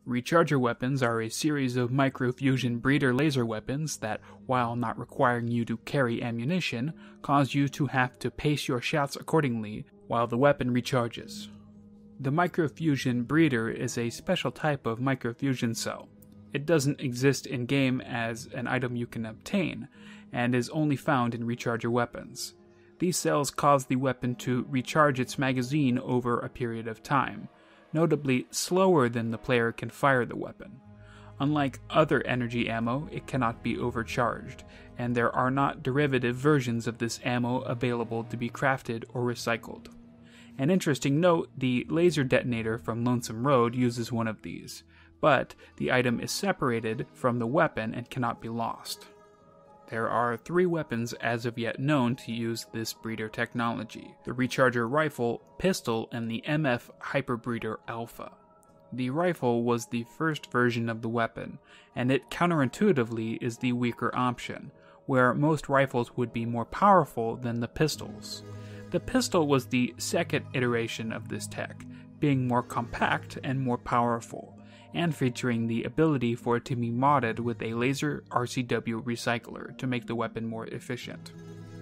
Recharger weapons are a series of Microfusion Breeder laser weapons that, while not requiring you to carry ammunition, cause you to have to pace your shots accordingly while the weapon recharges. The Microfusion Breeder is a special type of microfusion cell. It doesn't exist in-game as an item you can obtain, and is only found in recharger weapons. These cells cause the weapon to recharge its magazine over a period of time, notably slower than the player can fire the weapon. Unlike other energy ammo, it cannot be overcharged, and there are not derivative versions of this ammo available to be crafted or recycled. An interesting note, the laser detonator from Lonesome Road uses one of these, but the item is separated from the weapon and cannot be lost. There are 3 weapons as of yet known to use this breeder technology: the Recharger Rifle, Pistol, and the MF Hyperbreeder Alpha. The rifle was the first version of the weapon, and it counterintuitively is the weaker option, where most rifles would be more powerful than the pistols. The pistol was the second iteration of this tech, being more compact and more powerful, and featuring the ability for it to be modded with a laser RCW recycler to make the weapon more efficient.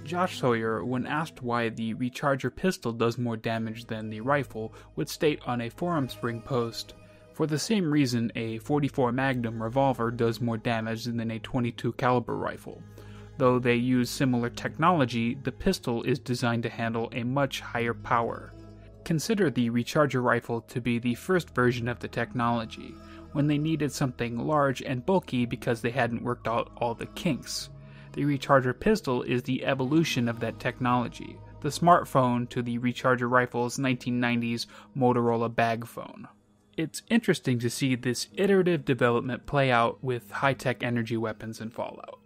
Josh Sawyer, when asked why the Recharger pistol does more damage than the rifle, would state on a forum spring post, "For the same reason a .44 Magnum revolver does more damage than a .22 caliber rifle. Though they use similar technology, the pistol is designed to handle a much higher power." Consider the Recharger rifle to be the first version of the technology, when they needed something large and bulky because they hadn't worked out all the kinks. The Recharger pistol is the evolution of that technology, the smartphone to the Recharger rifle's 1990s Motorola bag phone. It's interesting to see this iterative development play out with high-tech energy weapons in Fallout.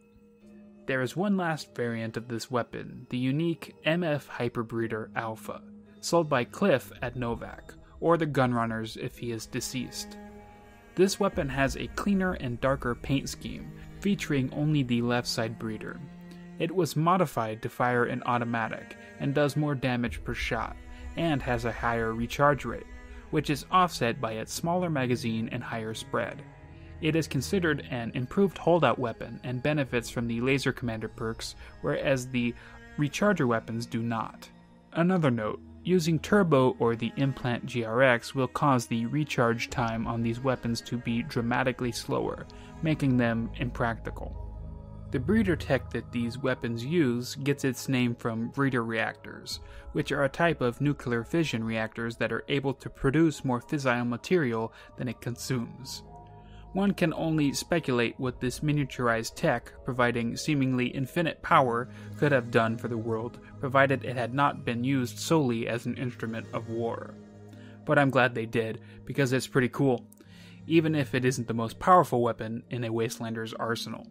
There is one last variant of this weapon, the unique MF Hyperbreeder Alpha, sold by Cliff at Novak, or the Gunrunners if he is deceased. This weapon has a cleaner and darker paint scheme, featuring only the left side breeder. It was modified to fire an automatic, and does more damage per shot, and has a higher recharge rate, which is offset by its smaller magazine and higher spread. It is considered an improved holdout weapon and benefits from the Laser Commander perks, whereas the Recharger weapons do not. Another note, using Turbo or the Implant GRX will cause the recharge time on these weapons to be dramatically slower, making them impractical. The breeder tech that these weapons use gets its name from breeder reactors, which are a type of nuclear fission reactors that are able to produce more fissile material than it consumes. One can only speculate what this miniaturized tech, providing seemingly infinite power, could have done for the world, provided it had not been used solely as an instrument of war. But I'm glad they did, because it's pretty cool, even if it isn't the most powerful weapon in a Wastelander's arsenal.